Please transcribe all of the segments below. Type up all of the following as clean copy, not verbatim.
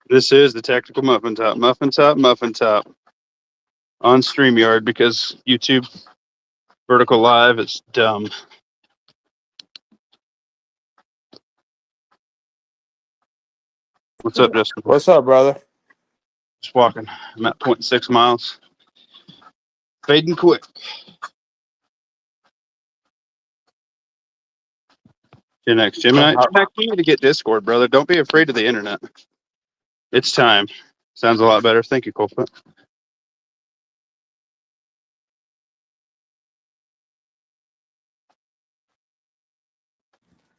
This is the Tactical Muffin Top. Muffin Top, Muffin Top. On StreamYard because YouTube vertical live is dumb. What's up, Justin? What's up, brother? Just walking. I'm at 0.6 miles. Fading quick. Gen X, Gemini. Gen X, you need to get Discord, brother. Don't be afraid of the internet. It's time. Sounds a lot better. Thank you, Colfoot.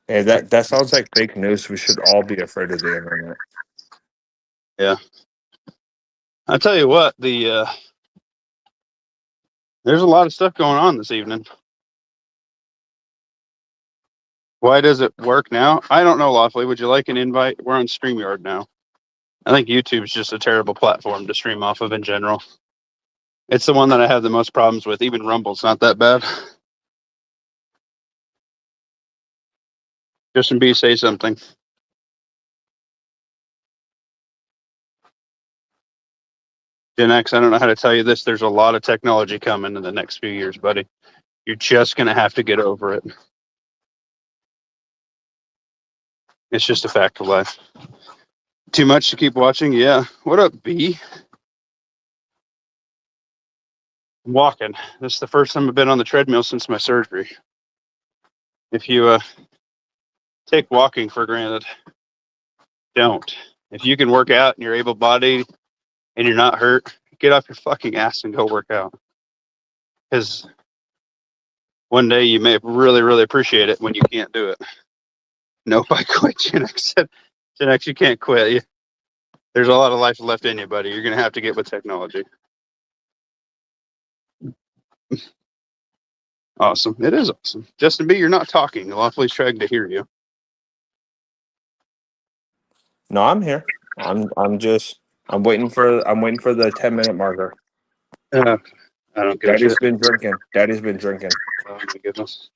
Hey, that sounds like fake news. We should all be afraid of the internet. Yeah. I'll tell you what, there's a lot of stuff going on this evening. Why does it work now? I don't know, Lawfully. Would you like an invite? We're on StreamYard now. I think YouTube's just a terrible platform to stream off of in general. It's the one that I have the most problems with. Even Rumble's not that bad. Justin B, say something. Gen X, I don't know how to tell you this. There's a lot of technology coming in the next few years, buddy. You're just going to have to get over it. It's just a fact of life. Too much to keep watching? Yeah. What up, B? I'm walking. This is the first time I've been on the treadmill since my surgery. If you take walking for granted, don't. If you can work out and you're able-bodied and you're not hurt, get off your fucking ass and go work out. Because one day you may really, really appreciate it when you can't do it. Nope, I quit. Gen X said, Gen X, you can't quit. There's a lot of life left in you, buddy. You're going to have to get with technology. Awesome. It is awesome. Justin B, you're not talking. Lawfully's trying to hear you. No, I'm here. I'm waiting for the 10-minute marker. I don't give a Daddy's shit. been drinking. Daddy's been drinking. Oh my goodness.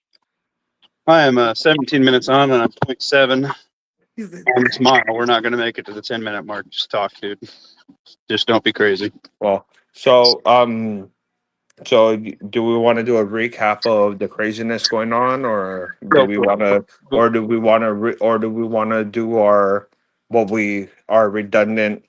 I am 17 minutes on and I'm 0.7 on this mile. We're not going to make it to the 10-minute mark. Just talk, dude. Just don't be crazy. Well, so do we want to do a recap of the craziness going on, or do we want to do our redundant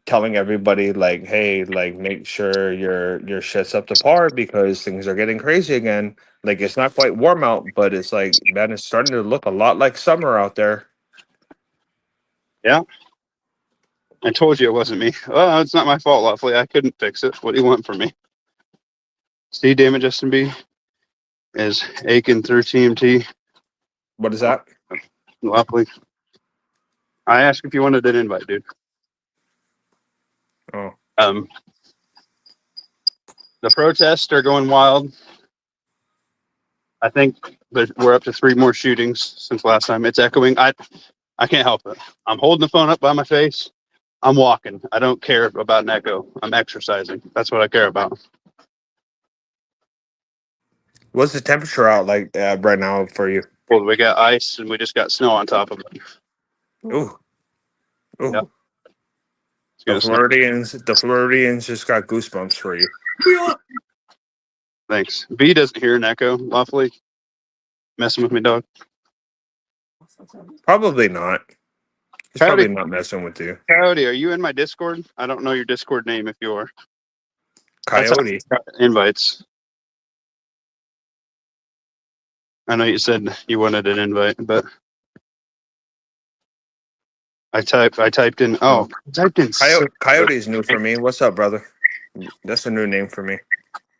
telling everybody like, hey, like make sure your shit's up to par because things are getting crazy again. Like it's not quite warm out, but it's like, man, it's starting to look a lot like summer out there. Yeah. I told you it wasn't me. Well, it's not my fault, Lawfully. I couldn't fix it. What do you want from me? See, damn it, Justin B is aching through TMT. What is that? Lawfully. I asked if you wanted an invite, dude. Oh. The protests are going wild. I think we're up to 3 more shootings since last time. It's echoing. I can't help it. I'm holding the phone up by my face. I'm walking. I don't care about an echo. I'm exercising. That's what I care about. What's the temperature out like right now for you? Well, we got ice and we just got snow on top of it. Ooh. Yep. The Floridians just got goosebumps for you. Thanks. B doesn't hear an echo, Lawfully. Messing with me, dog? Probably not. He's Howdy. probably not messing with you. Coyote, are you in my Discord? I don't know your Discord name if you are. Coyote. Invites. I know you said you wanted an invite, but I typed in. Oh, I typed in. Coyote's new for me. What's up, brother? That's a new name for me.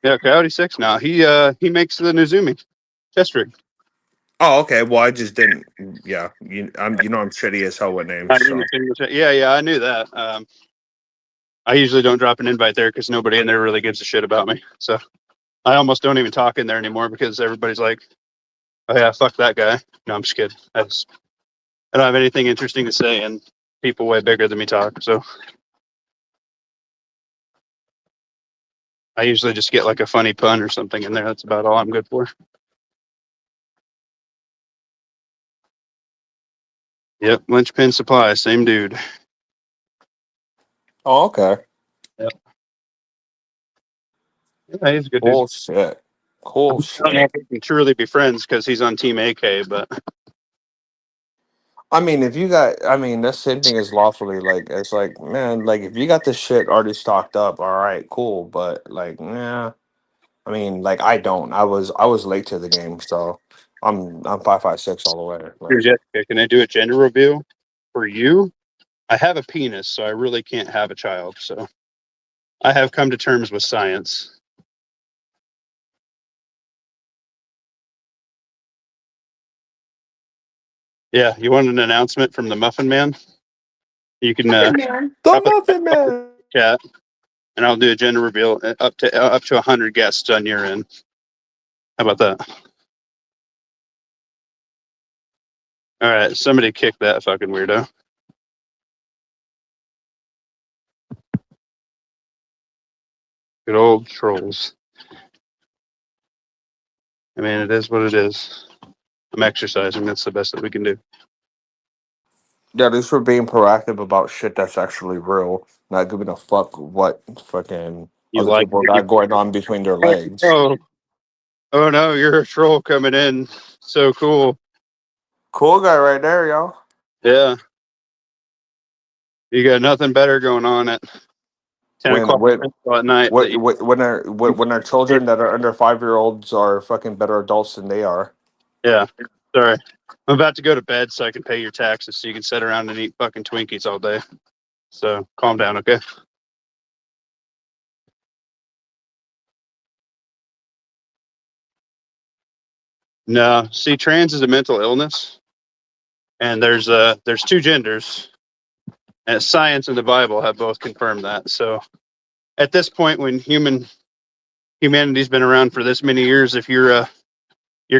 Yeah, Coyote 6 now. He makes the Nizumi test rig. Oh, okay. Well, I just didn't. Yeah, I'm shitty as hell with names. So. Yeah, I knew that. I usually don't drop an invite there because nobody in there really gives a shit about me. So I almost don't even talk in there anymore because everybody's like, "Oh yeah, fuck that guy." No, I'm just kidding. I don't have anything interesting to say, and people way bigger than me talk. So I usually just get like a funny pun or something in there. That's about all I'm good for. Yep, Lynchpin Supply, same dude. Oh, okay. Yeah, yeah, he's a good dude. Cool shit. Cool I don't know shit. if we can truly be friends because he's on Team AK, but I mean, if you got, I mean, the same thing as lawfully. Like, it's like, man, like if you got this shit already stocked up, all right, cool. But like, nah. I mean, like I don't. I was late to the game, so I'm 556 all the way. Like, here's Jessica. Can I do a gender reveal for you? I have a penis, so I really can't have a child. So I have come to terms with science. Yeah, you want an announcement from the Muffin Man? You can the drop it Muffin in the Man. chat, and I'll do a gender reveal up to 100 guests on your end. How about that? All right, somebody kick that fucking weirdo. Good old trolls. I mean, it is what it is. I'm exercising. That's the best that we can do. Yeah, at least we're being proactive about shit that's actually real, not giving a fuck what fucking You other like? people got going on between their Oh, legs. oh, oh no, you're a troll coming in. So cool. Cool guy right there, y'all. Yeah, you got nothing better going on at 10 When o'clock when at night. That you, when our children that are under 5 year olds are fucking better adults than they are. yeah. Sorry, I'm about to go to bed so I can pay your taxes, so you can sit around and eat fucking Twinkies all day. So calm down, okay? No, see, trans is a mental illness, and there's two genders, and science and the Bible have both confirmed that. So at this point, when humanity's been around for this many years, if you're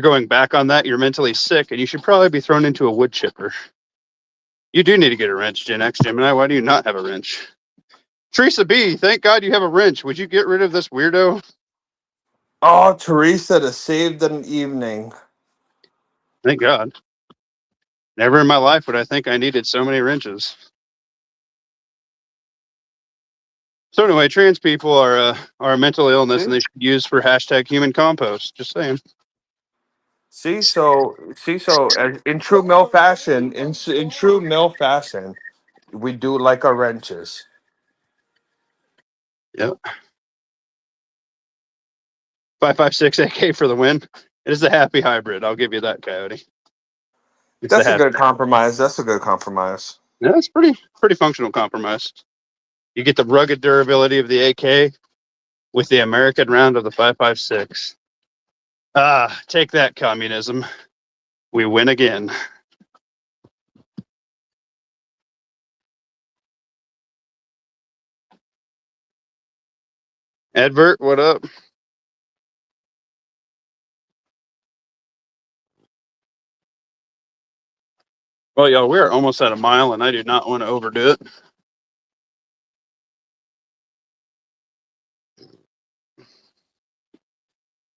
going back on that, you're mentally sick, and you should probably be thrown into a wood chipper. You do need to get a wrench, Gen X Gemini. Why do you not have a wrench? Teresa B, thank God you have a wrench. Would you get rid of this weirdo? Oh, Teresa, to save an evening. Thank God. Never in my life would I think I needed so many wrenches. So anyway, trans people are a mental illness, See, and they should be used for hashtag human compost. Just saying. in true male fashion, in true male fashion, we do like our wrenches. Yep. 556 AK for the win. It is a happy hybrid. I'll give you that, Coyote. It's the That's a happy. good compromise. That's a good compromise. Yeah, it's pretty functional compromise. You get the rugged durability of the AK with the American round of the 556. Ah, take that, communism. We win again. Advert, what up? Well, y'all, we're almost at a mile, and I do not want to overdo it.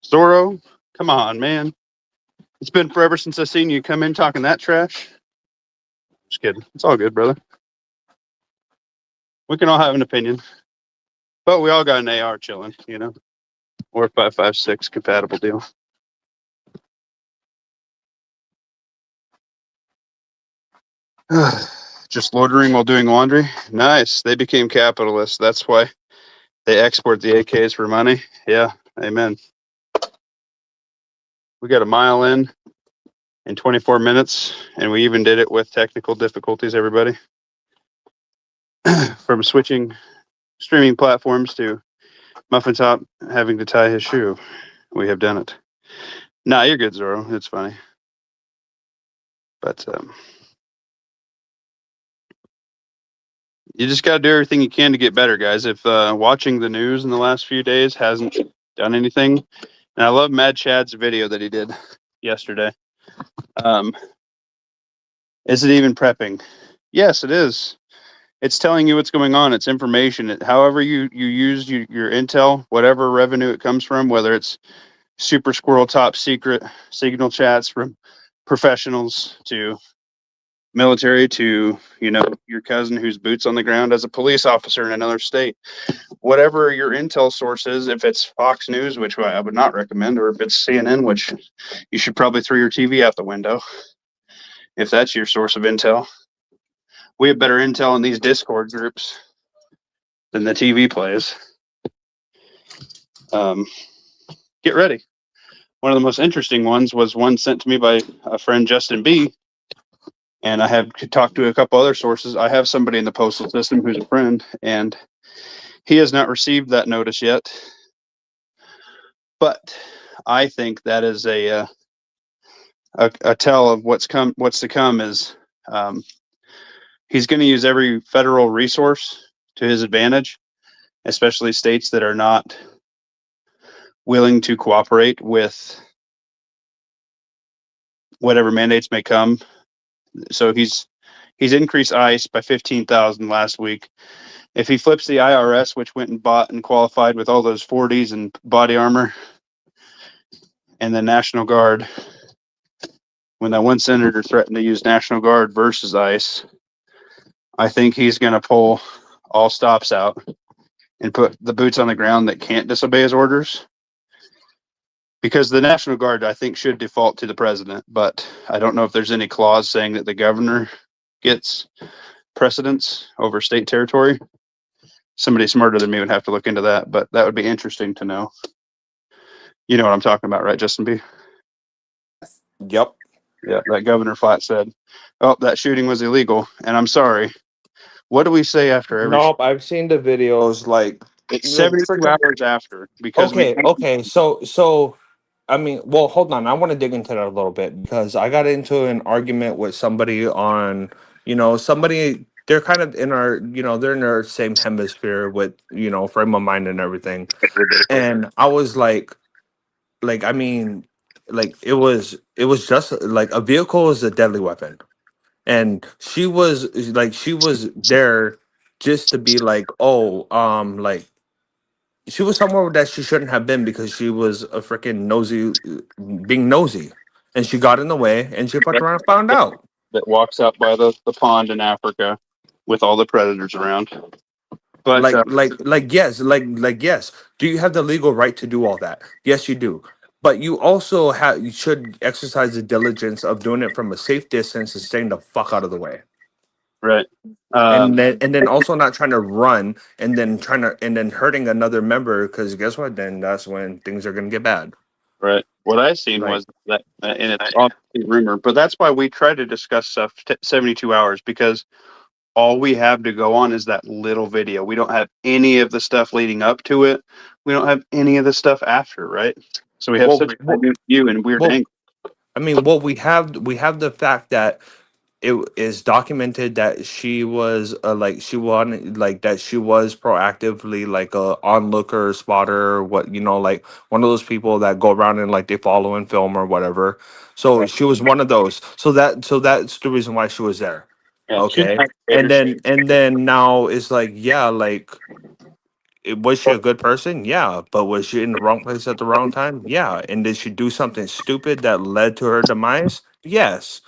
Zorro, come on, man. It's been forever since I've seen you come in talking that trash. Just kidding. It's all good, brother. We can all have an opinion, but we all got an AR chilling, or 556 compatible deal. Just loitering while doing laundry. Nice. They became capitalists. That's why they export the AKs for money. Yeah, amen. We got a mile in 24 minutes, and we even did it with technical difficulties, everybody. From switching streaming platforms to Muffin Top having to tie his shoe. We have done it. Nah, you're good, Zorro. It's funny. But you just got to do everything you can to get better, guys. If watching the news in the last few days hasn't done anything, and I love Mad Chad's video that he did yesterday. Is it even prepping? Yes, it is. It's telling you what's going on. It's information. However you use your intel, whatever revenue it comes from, whether it's Super Squirrel top secret signal chats from professionals to military to, your cousin who's boots on the ground as a police officer in another state. Whatever your intel source is, if it's Fox News, which I would not recommend, or if it's CNN, which you should probably throw your TV out the window, if that's your source of intel. We have better intel in these Discord groups than the TV plays. Get ready. One of the most interesting ones was one sent to me by a friend, Justin B. And I have talked to a couple other sources. I have somebody in the postal system who's a friend, and he has not received that notice yet. But I think that is a tell of what's to come. Is he's going to use every federal resource to his advantage, especially states that are not willing to cooperate with whatever mandates may come. So he's increased ICE by 15,000 last week. If he flips the IRS, which went and bought and qualified with all those 40s and body armor, and the National Guard, when that one senator threatened to use National Guard versus ICE, I think he's going to pull all stops out and put the boots on the ground that can't disobey his orders. Because the National Guard, I think, should default to the president, but I don't know if there's any clause saying that the governor gets precedence over state territory. Somebody smarter than me would have to look into that, but that would be interesting to know. You know what I'm talking about, right, Justin B? Yep. Yeah, that Governor Flat said, "Oh, that shooting was illegal," and I'm sorry. What do we say after every? Nope, I've seen the videos. Like, It's 72 hours after, because okay. So, I mean, well, hold on. I want to dig into that a little bit because I got into an argument with somebody on, somebody. They're kind of in our, they're in our same hemisphere with, frame of mind and everything. And I was I mean, it was just like a vehicle is a deadly weapon. And she was there just to be like, oh, she was somewhere that she shouldn't have been because she was a freaking being nosy, and she got in the way, and she fucked around and found out. that walks up by the pond in Africa with all the predators around. But Yes, yes. Do you have the legal right to do all that? Yes, you do. But you should exercise the diligence of doing it from a safe distance and staying the fuck out of the way. right. And then also not trying to run and then hurting another member, because guess what? Then that's when things are gonna get bad. Right. What I seen was that, and it's obviously rumor, but that's why we try to discuss stuff 72 hours, because all we have to go on is that little video. We don't have any of the stuff leading up to it. We don't have any of the stuff after, right? So we have such a view and weird angle. I mean, we have the fact that it is documented that she was that she was proactively like a onlooker, spotter, like one of those people that go around and like they follow and film or whatever. So she was one of those. So that's the reason why she was there. Yeah, Okay. And then now it's like, yeah, like, was she a good person? Yeah. But was she in the wrong place at the wrong time? Yeah. And did she do something stupid that led to her demise? Yes.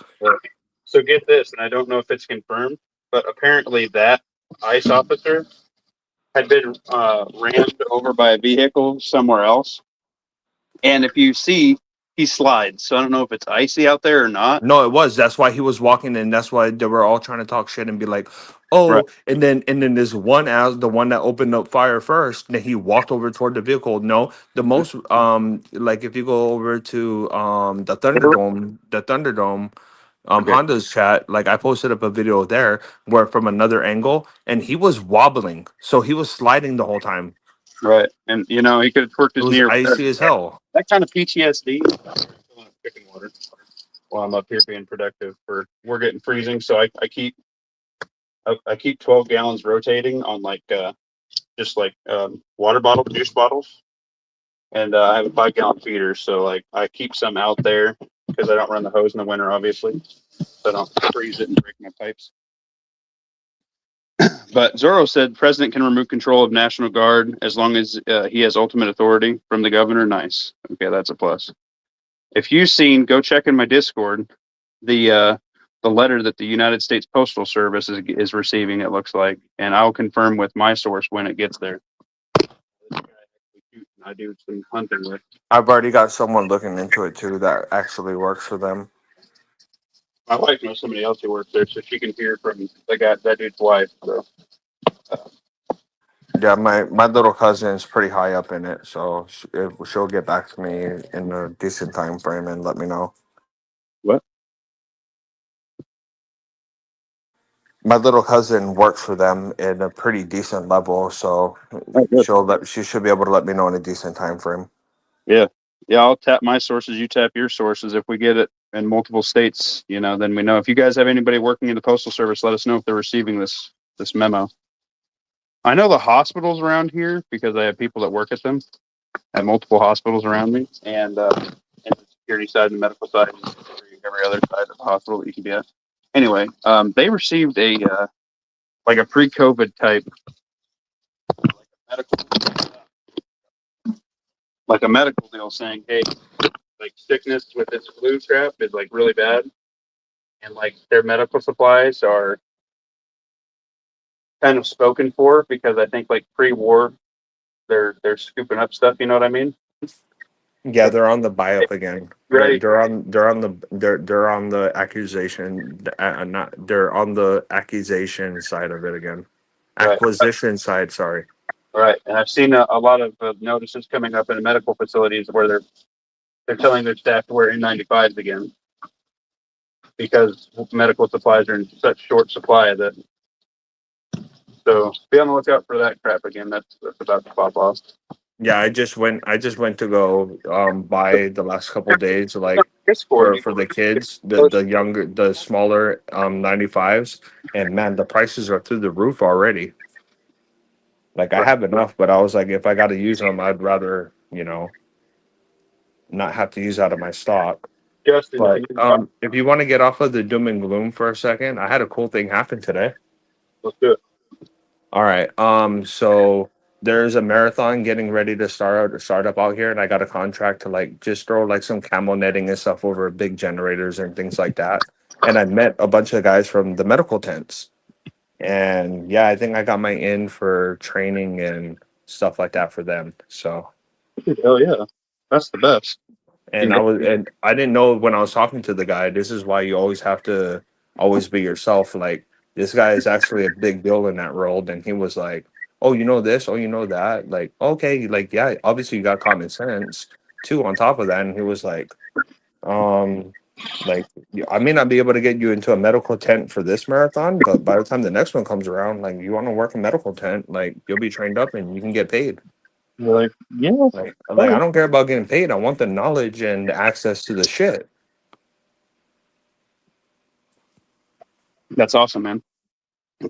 So get this, and I don't know if it's confirmed, but apparently that ICE officer had been rammed over by a vehicle somewhere else. And if you see, he slides. So I don't know if it's icy out there or not. No, it was. That's why he was walking, and that's why they were all trying to talk shit and be like, "Oh," Right. and then this one, as the one that opened up fire first, then he walked over toward the vehicle. No, the most like if you go over to the Thunderdome, Okay. Honda's chat, like I posted up a video there where from another angle, and he was wobbling, so he was sliding the whole time. Right. And, he could have twerked It his was knee. icy as hell. That kind of PTSD. Drinking water while I'm up here being productive. We're getting freezing, so I keep 12 gallons rotating on just water bottle, juice bottles. And I have a 5-gallon feeder, so I keep some out there because I don't run the hose in the winter, obviously. So I don't freeze it and break my pipes. But Zorro said president can remove control of National Guard as long as he has ultimate authority from the governor. Nice. Okay, that's a plus. If you've seen, go check in my Discord, the the letter that the United States Postal Service is receiving, it looks like, and I'll confirm with my source when it gets there. I do some hunting with. I've already got someone looking into it too that actually works for them. My wife knows somebody else who works there, so she can hear from the guy, that dude's wife. So Yeah, my little cousin is pretty high up in it, so she'll get back to me in a decent time frame and let me know. what? My little cousin works for them in a pretty decent level, so Oh, good. she should be able to let me know in a decent time frame. Yeah, yeah. I'll tap my sources. You tap your sources. If we get it in multiple states, then we know. If you guys have anybody working in the postal service, let us know if they're receiving this memo. I know the hospitals around here because I have people that work at them at multiple hospitals around me, and the security side and the medical side, and every other side of the hospital that you can be at. Anyway, they received a like a pre-COVID type medical like a medical deal saying, hey, like sickness with this flu crap is like really bad, and like their medical supplies are kind of spoken for because I think like pre-war they're scooping up stuff. You know what I mean? Yeah, they're on the buy up again. Right. They're on the accusation. Not they're on the accusation side of it again. Right. Acquisition side. Sorry. Right. And I've seen a lot of notices coming up in medical facilities where they're telling their staff to wear N95s again because medical supplies are in such short supply that. So be on the lookout for that crap again. That's about to pop off. Yeah, I just went to go buy the last couple days like Discord. for the kids, the younger, the smaller 95s, and man, the prices are through the roof already. Like I have enough, but I was like, if I got to use them, I'd rather not have to use out of my stock. Justin, But if you want to get off of the doom and gloom for a second, I had a cool thing happen today. let's do it. All right. So there's a marathon getting ready to start up out here, and I got a contract to like just throw like some camo netting and stuff over big generators and things like that. And I met a bunch of guys from the medical tents. And yeah, I think I got my in for training and stuff like that for them. So Hell yeah, that's the best. and I didn't know when I was talking to the guy, this is why you always have to always be yourself. Like this guy is actually a big deal in that world. And he was like, oh, you know this, oh, you know that. Like, okay, like, yeah, obviously you got common sense too on top of that. And he was um, like, I may not be able to get you into a medical tent for this marathon, but by the time the next one comes around, like you want to work a medical tent, like you'll be trained up and you can get paid. You're like, yeah, Like I don't care about getting paid. I want the knowledge and the access to the shit. that's awesome, man.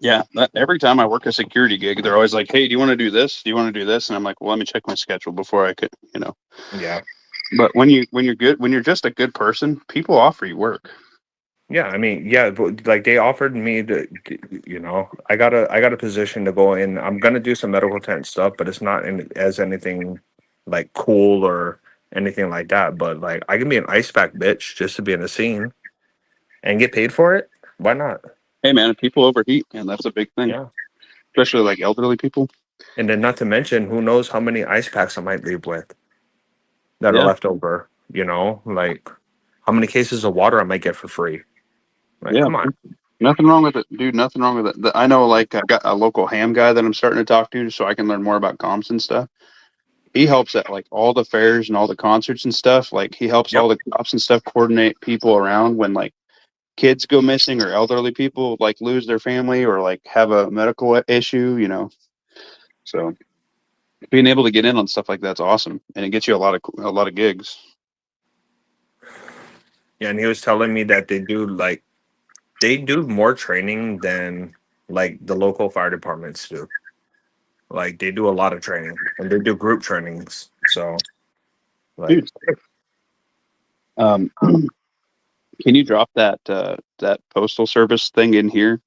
Yeah, every time I work a security gig, they're always like, "Hey, do you want to do this? Do you want to do this?" And I'm like, "Well, let me check my schedule before I could, Yeah. But when you're just a good person, people offer you work. Yeah, I mean, yeah, but like they offered me I got a position to go in. I'm gonna do some medical tent stuff, but it's not as anything like cool or anything like that. But like I can be an ice pack bitch just to be in the scene and get paid for it. Why not? Hey, man, people overheat, and that's a big thing, Yeah. especially like elderly people. And then not to mention, who knows how many ice packs I might leave with that are Yeah, left over. Like how many cases of water I might get for free. Like, yeah, come on. nothing wrong with it, dude. Nothing wrong with it. I know, like, I got a local ham guy that I'm starting to talk to, so I can learn more about comps and stuff. He helps at like all the fairs and all the concerts and stuff. Like, he helps Yep. all the cops and stuff coordinate people around when like kids go missing or elderly people like lose their family or like have a medical issue. So being able to get in on stuff like that's awesome, and it gets you a lot of gigs. Yeah, and he was telling me that they do more training than like the local fire departments do. Like they do a lot of training and they do group trainings. So like Dude, um, can you drop that postal service thing in here,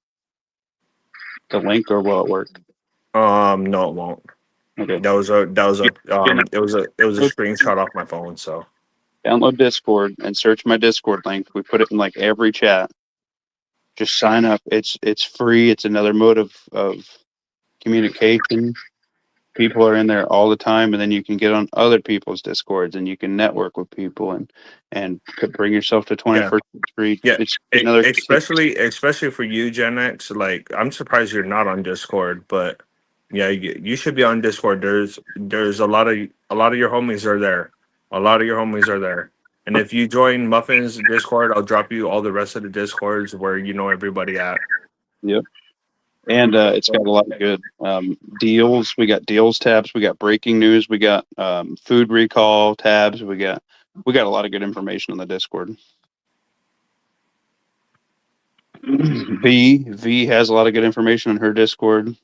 the link, or will it work? no it won't. Okay. It was a screenshot off my phone, so Download Discord and search my Discord link. We put it in like every chat. Just sign up. It's free. It's another mode of communication. People are in there all the time, and then you can get on other people's discords and you can network with people and could bring yourself to Yeah. 21st century. Yeah, It's another especially for you, Gen X. Like, I'm surprised you're not on Discord, but yeah, you should be on Discord. There's a lot of your homies are there. A lot of your homies are there. And if you join Muffin's Discord, I'll drop you all the rest of the Discords where you know everybody at. Yep. And it's got a lot of good deals. We got deals tabs. We got breaking news. We got food recall tabs. We got a lot of good information on the Discord. V has a lot of good information on her Discord.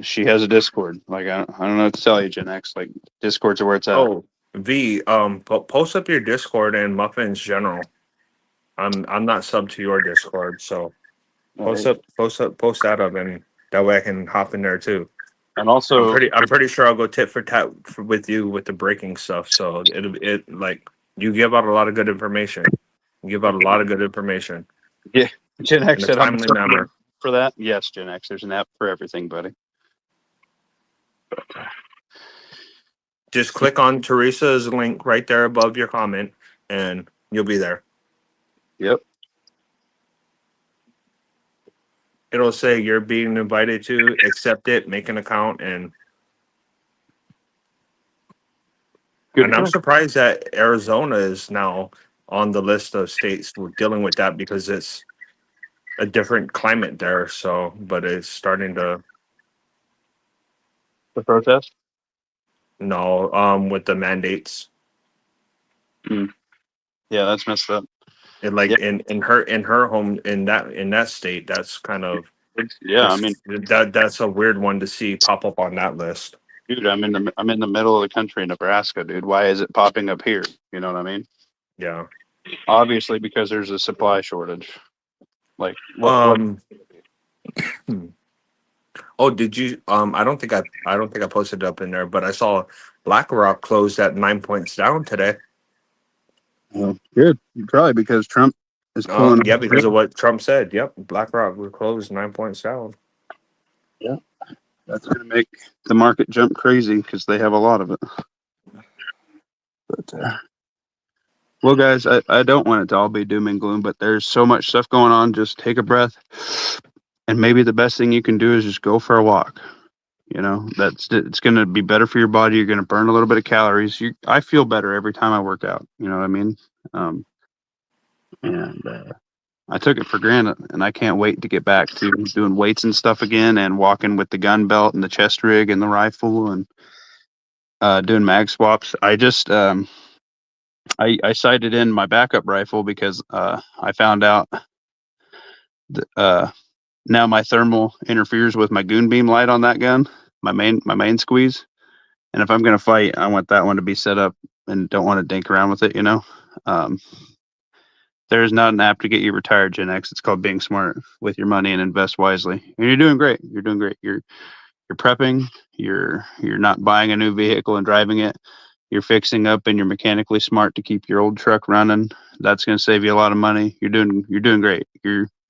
She has a Discord. Like I don't know what to tell you, Gen X. Like Discords are where it's at. Oh, V, post up your Discord and Muffin's general. I'm not sub to your Discord, so post that up, and that way I can hop in there too. And also, I'm pretty sure I'll go tit for tat with you with the breaking stuff. So it like you give out a lot of good information. You give out a lot of good information yeah, Gen X in a said I'm timely manner. for that. Yes, Gen X. There's an app for everything, buddy. Just click on Teresa's link right there above your comment, and you'll be there. Yep. It'll say you're being invited to accept it, make an account, and I'm surprised that Arizona is now on the list of states dealing with that because it's a different climate there. So, but it's starting to The protest. no, with the mandates. Yeah, that's messed up. And like in her home in that state, that's kind of I mean that's a weird one to see pop up on that list. Dude, I'm in the middle of the country, Nebraska, dude. Why is it popping up here? You know what I mean? Yeah. Obviously, because there's a supply shortage. Like, Oh, did you? I don't think I posted it up in there, but I saw BlackRock closed at 9 points down today. Good. Probably because Trump is pulling. Yeah, because of what Trump said. Yep, BlackRock will close 9 points down. Yeah, that's going to make the market jump crazy because they have a lot of it. But well, guys, I don't want it to all be doom and gloom, but there's so much stuff going on. Just take a breath, and maybe the best thing you can do is just go for a walk. You know, it's going to be better for your body. You're going to burn a little bit of calories. I feel better every time I work out. You know what I mean? And I took it for granted, and I can't wait to get back to doing weights and stuff again, and walking with the gun belt and the chest rig and the rifle, and doing mag swaps. I just I sighted in my backup rifle because I found out that now my thermal interferes with my goon beam light on that gun, my main squeeze. And if I'm gonna fight, I want that one to be set up and don't want to dink around with it, you know. There's not an app to get you retired, Gen X. It's called Being Smart with your money and invest wisely. And you're doing great. You're doing great. You're prepping. You're not buying a new vehicle and driving it. You're fixing up and you're mechanically smart to keep your old truck running. That's going to save you a lot of money. You're doing great.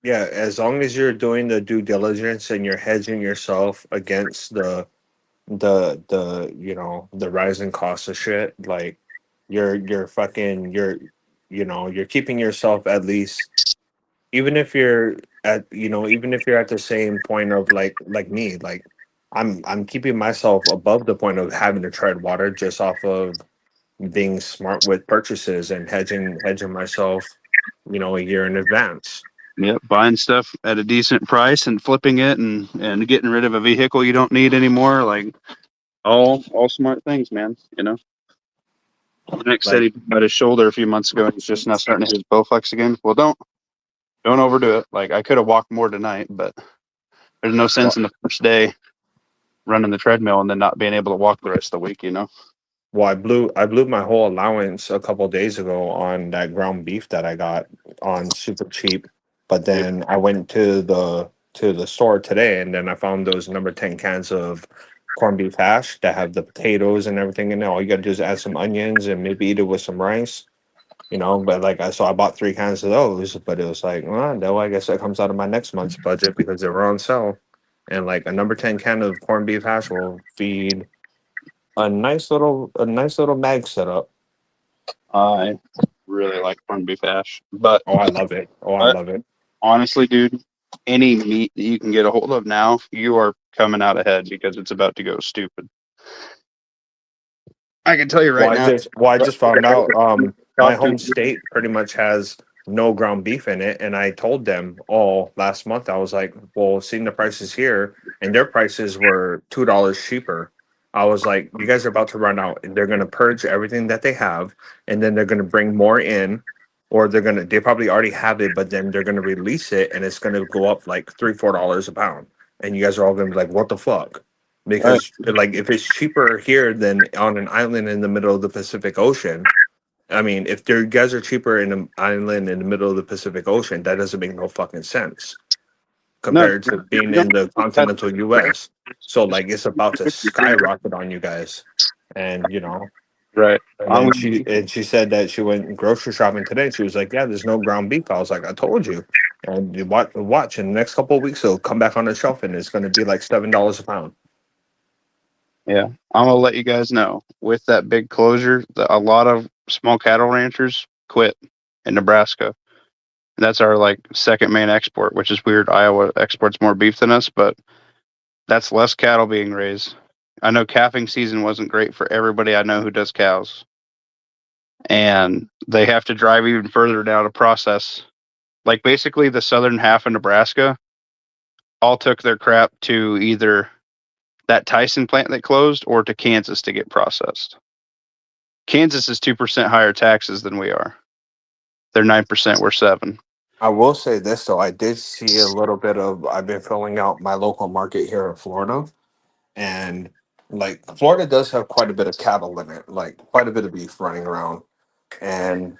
Yeah, as long as you're doing the due diligence and you're hedging yourself against the the rising costs of shit, like you're fucking you're keeping yourself at least, even if you're at the same point of like me, like I'm keeping myself above the point of having to tread water just off of being smart with purchases and hedging myself, a year in advance. Yep, buying stuff at a decent price and flipping it and getting rid of a vehicle you don't need anymore. Like all smart things, man. You know. Nick said he got his shoulder a few months ago and he's just now starting to hit his Bowflex again. Well, don't overdo it. Like I could have walked more tonight, but there's no sense in the first day running the treadmill and then not being able to walk the rest of the week, you know. Well, I blew my whole allowance a couple of days ago on that ground beef that I got on super cheap. But then I went to the store today, and then I found those number 10 cans of corned beef hash that have the potatoes and everything in there. All you gotta do is add some onions and maybe eat it with some rice. But like I bought 3 cans of those, but it was like, well, no, I guess that comes out of my next month's budget because they were on sale. And like a number 10 can of corned beef hash will feed a nice little mag setup. I really like corned beef hash, but Oh, I love it. Oh, I I, love it. honestly, dude, any meat that you can get a hold of now, you are coming out ahead because it's about to go stupid. I can tell you Well, right I now. just well, I just found out my Talk to home state pretty much has no ground beef in it, and I told them all last month. I was like, "Well, seeing the prices here, and their prices were $2 cheaper." I was like, "You guys are about to run out, and they're going to purge everything that they have, and then they're going to bring more in, or they probably already have it, but then they're going to release it, and it's going to go up like $3-4 a pound, and you guys are all going to be like, what the fuck?" right, Because like if it's cheaper here than on an island in the middle of the Pacific Ocean, I mean, if their guys are cheaper in an island in the middle of the Pacific Ocean, that doesn't make no fucking sense no, compared to being you don't in the have continental US. So like it's about to skyrocket on you guys. And right. and I'm then she said that she went grocery shopping today. She was like, "Yeah, there's no ground beef." I was like, "I told you." And you watch in the next couple of weeks it'll come back on the shelf and it's gonna be like $7 a pound. Yeah, I'm gonna let you guys know with that big closure, a lot of small cattle ranchers quit in Nebraska. And that's our like second main export, which is weird. Iowa exports more beef than us, but that's less cattle being raised. I know calving season wasn't great for everybody I know who does cows, and they have to drive even further down to process. Like basically, the southern half of Nebraska all took their crap to either that Tyson plant that closed or to Kansas to get processed. Kansas is 2% higher taxes than we are. They're 9%, we're 7. I will say this though, I did see a little bit of. I've been filling out my local market here in Florida, and like Florida does have quite a bit of cattle in it, like quite a bit of beef running around, and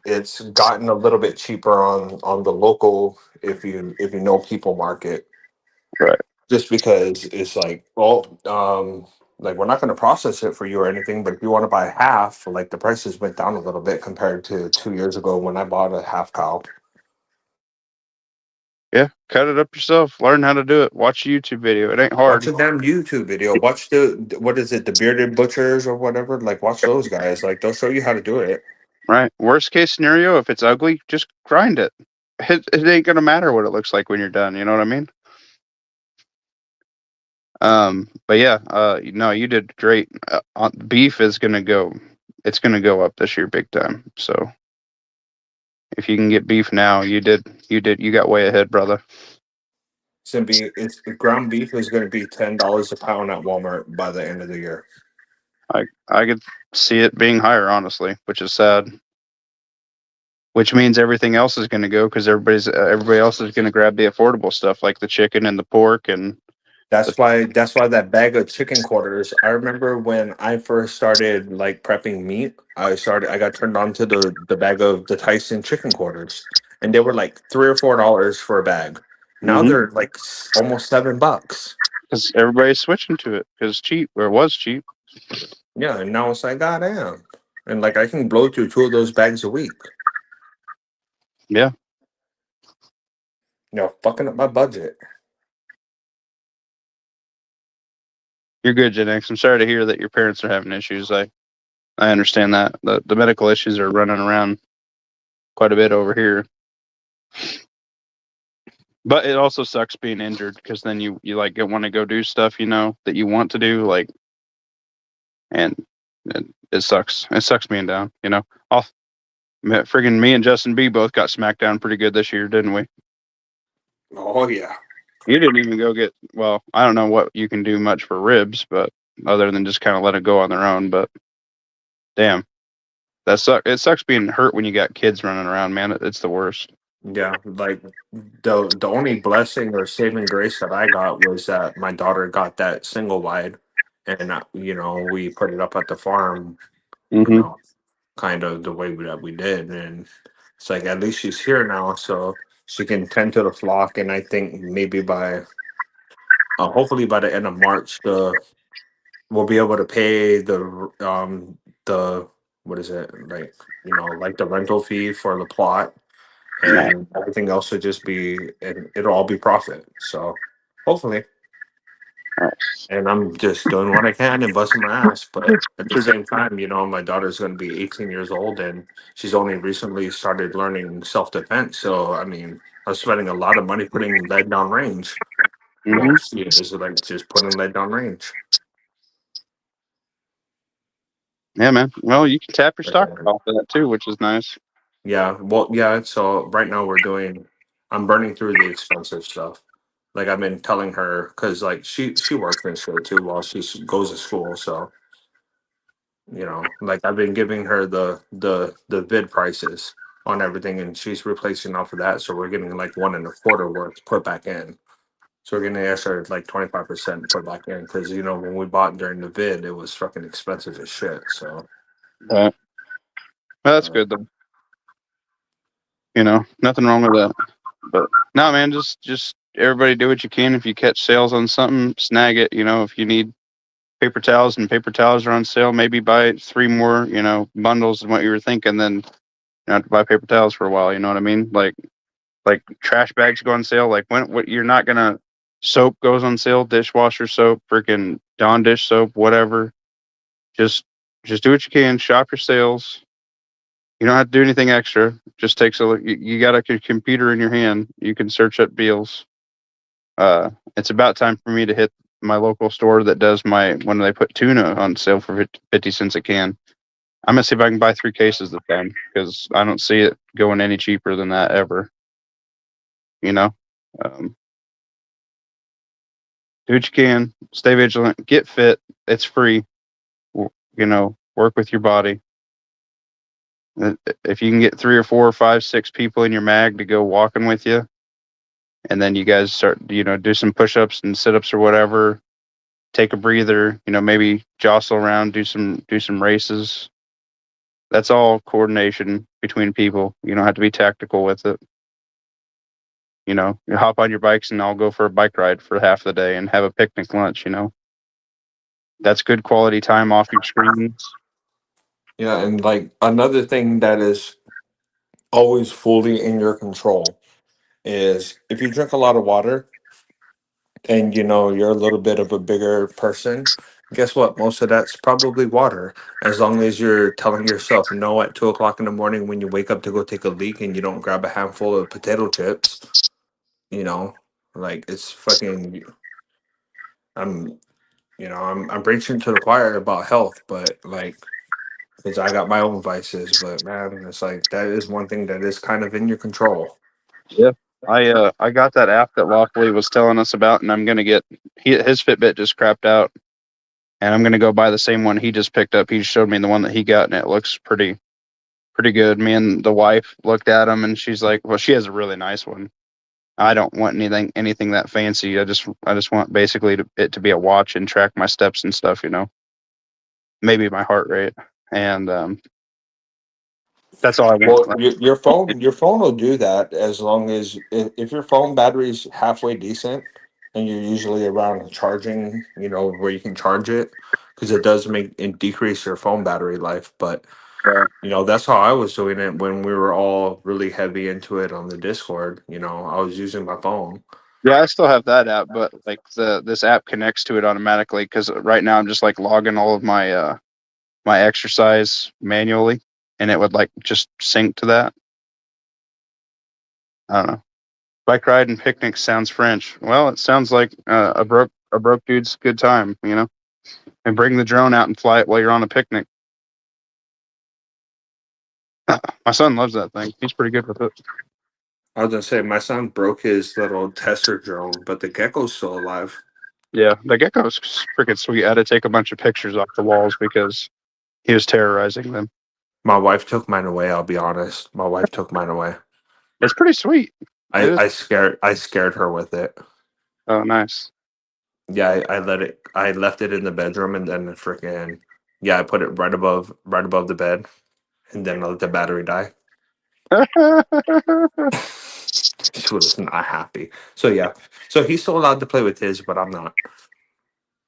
it's gotten a little bit cheaper on the local, if you know people market, Right. just because it's like, well, like we're not going to process it for you or anything, but if you want to buy half, like the prices went down a little bit compared to 2 years ago when I bought a half cow. Yeah, cut it up yourself. Learn how to do it. Watch a YouTube video. It ain't Watch hard. a damn YouTube video. Watch what is it, the bearded butchers or whatever. Like watch those guys. Like they'll show you how to do it. Right. Worst case scenario, if it's ugly, just grind it. It ain't gonna matter what it looks like when you're done. You know what I mean? But yeah, no, you did great. Beef is gonna go. It's gonna go up this year big time. So if you can get beef now, you did. You got way ahead, brother. It's ground beef is going to be $10 a pound at Walmart by the end of the year. I could see it being higher, honestly, which is sad. Which means everything else is going to go because everybody else is going to grab the affordable stuff like the chicken and the pork and the. That's why that bag of chicken quarters. I remember when I first started like prepping meat, I got turned on to the bag of the Tyson chicken quarters, and they were like $3 or $4 for a bag. Now Mhm. they're like almost $7. Because everybody's switching to it because it's cheap or it was cheap. Yeah, and now it's like goddamn, and like I can blow through 2 of those bags a week. Yeah, Fucking up my budget. you're good, Gen X. I'm sorry to hear that your parents are having issues. I understand that the medical issues are running around quite a bit over here, but it also sucks being injured because then you like want to go do stuff that you want to do and it sucks. It sucks being down. Off friggin' me and Justin B both got smacked down pretty good this year, didn't we? Oh yeah. You didn't even go get. Well, I don't know what you can do much for ribs, but other than just kind of let it go on their own. But damn, that sucks. It sucks being hurt when you got kids running around, man. It's the worst. Yeah, like the only blessing or saving grace that I got was that my daughter got that single wide, and we put it up at the farm, you Mm-hmm. know, kind of the way that we did, and it's like at least she's here now, so she can tend to the flock, and I think maybe hopefully by the end of March, we'll be able to pay the what is it like? Like the rental fee for the plot, Nice. and everything else should just be, and it'll all be profit. So hopefully, and I'm just doing what I can and busting my ass. But at the same time, my daughter's going to be 18 years old, and she's only recently started learning self defense. So I mean, I'm spending a lot of money putting lead down range. Mhm. Well, she is like just putting lead down range. Yeah, man. Well, you can tap your stock off of that too, which is nice. Yeah, well, yeah. So right now I'm burning through the expensive stuff. Like I've been telling her, because like she works in shit too while goes to school. So like I've been giving her the bid prices on everything, and she's replacing off of that. So we're getting like 1.25 worth put back in. So we're getting extra like 25% put back in, because when we bought during the vid, it was fucking expensive as shit. So Well, that's uh, good though. Nothing wrong with that. But no, man, just everybody do what you can. If you catch sales on something, snag it. If you need paper towels and paper towels are on sale, maybe buy 3 more, bundles than what you were thinking. Then you don't have to buy paper towels for a while. You know what I mean? Like trash bags go on sale. Like what you're not gonna soap goes on sale, dishwasher soap, freaking Dawn dish soap, whatever. Just do what you can. Shop your sales. You don't have to do anything extra. Just takes a look. You got a computer in your hand. You can search up deals. It's about time for me to hit my local store that does when they put tuna on sale for 50 cents a can. I'm gonna see if I can buy 3 cases this time because I don't see it going any cheaper than that ever. You know, um, do what you can. Stay vigilant. Get fit. It's free. Work with your body. If you can get 3 or 4 or 5, 6 people in your mag to go walking with you, and then you guys start, do some push-ups and sit-ups or whatever. Take a breather. Maybe jostle around, do some races. That's all coordination between people. You don't have to be tactical with it. You hop on your bikes and I'll go for a bike ride for half the day and have a picnic lunch. That's good quality time off your screens. yeah, and like another thing that is always fully in your control is if you drink a lot of water and you're a little bit of a bigger person, guess what? Most of that's probably water. As long as you're telling yourself no at 2 o'clock in the morning when you wake up to go take a leak, and you don't grab a handful of potato chips, you know, like it's fucking. I'm I'm preaching to the choir about health, but like because I got my own vices, but man, it's like that is one thing that is kind of in your control. Yeah. I got that app that Lawfully was telling us about, and I'm gonna get his Fitbit just crapped out, and I'm gonna go buy the same one he just picked up. He showed me the one that he got, and it looks pretty good. Me and the wife looked at him, and she's like, "Well, she has a really nice one. I don't want anything that fancy. I just want basically it to be a watch and track my steps and stuff. Maybe my heart rate, and that's all I want. Well, your phone will do that as long as if your phone battery's halfway decent and you're usually around charging, where you can charge it, because it does make it decrease your phone battery life. But that's how I was doing it when we were all really heavy into it on the Discord. I was using my phone. Yeah, I still have that app, but like this app connects to it automatically because right now I'm just like logging all of my exercise manually, and it would like just sync to that. I don't know. Bike ride and picnic sounds French. Well, it sounds like a broke dude's good time, And bring the drone out and fly it while you're on a picnic. My son loves that thing. He's pretty good with it. I was gonna say my son broke his little tester drone, but the gecko's still alive. Yeah, the gecko's freaking sweet. I had to take a bunch of pictures off the walls because he was terrorizing them. My wife took mine away. I'll be honest. My wife took mine away. It's pretty sweet. It I is. I scared I scared her with it. Oh, nice. Yeah, I left it in the bedroom, and then freaking yeah, I put it right above the bed, and then I let the battery die. She was not happy. So yeah. So he's still allowed to play with his, but I'm not.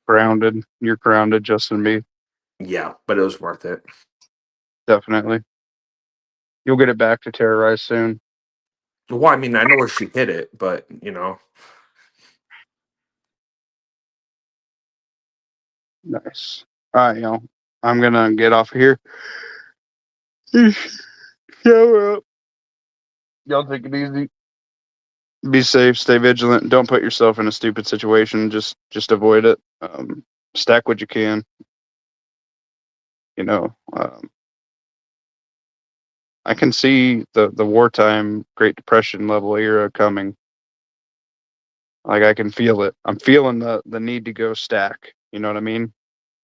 Grounded. You're grounded, Justin B. Yeah, but it was worth it. Definitely. You'll get it back to terrorize soon. Well, I mean, I know where she hit it, but you know, Nice. All right, y'all. I'm gonna get off of here. Shower up. Y'all take it easy. Be safe. Stay vigilant. Don't put yourself in a stupid situation. Just avoid it. Stack what you can. You know. I can see the wartime Great Depression level era coming. Like I can feel it. I'm feeling the need to go stack. You know what I mean?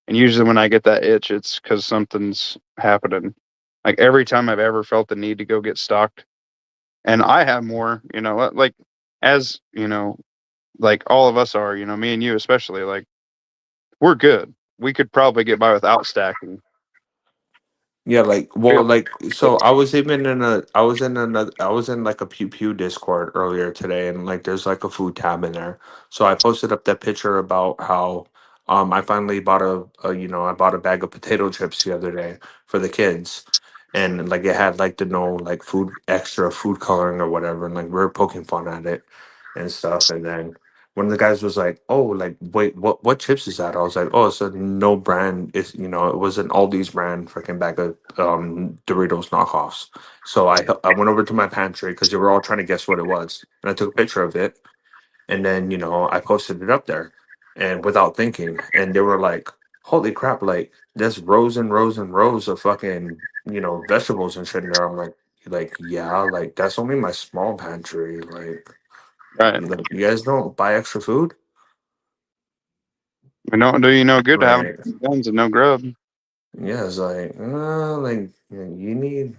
And usually when I get that itch, it's because something's happening. Like every time I've ever felt the need to go get stocked, and I have more. You know, like as you know, like all of us are. You know, me and you especially. Like we're good. We could probably get by without stacking. yeah, like well, Feel like so I was even in a I was in like a Pew Pew Discord earlier today, and like there's like a food tab in there. So I posted up that picture about how I finally bought a you know, I bought a bag of potato chips the other day for the kids, and like it had like the no like food extra food coloring or whatever, and like we were poking fun at it and stuff, and then one of the guys was like, "Oh, like wait, what chips is that?" I was like, "Oh, it's a no brand. It's you know, it was an Aldi's brand freaking bag of Doritos knockoffs." So I went over to my pantry because they were all trying to guess what it was, and I took a picture of it, and then you know I posted it up there, and without thinking, and they were like, "Holy crap! Like there's rows and rows and rows of fucking you know vegetables and shit in there." I'm like yeah, like that's only my small pantry, like. right. You guys don't buy extra food? We don't do you no good to have Right. guns and no grub. Yeah, it's like you need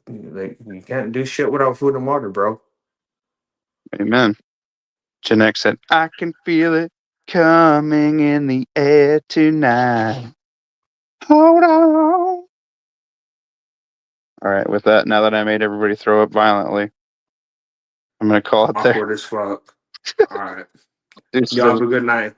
like you can't do shit without food and water, bro. Amen. Janek said, "I can feel it coming in the air tonight. Hold on." All right. With that, now that I made everybody throw up violently, I'm gonna call it there. Awkward as fuck. All right. Deuces, Y'all have a good night.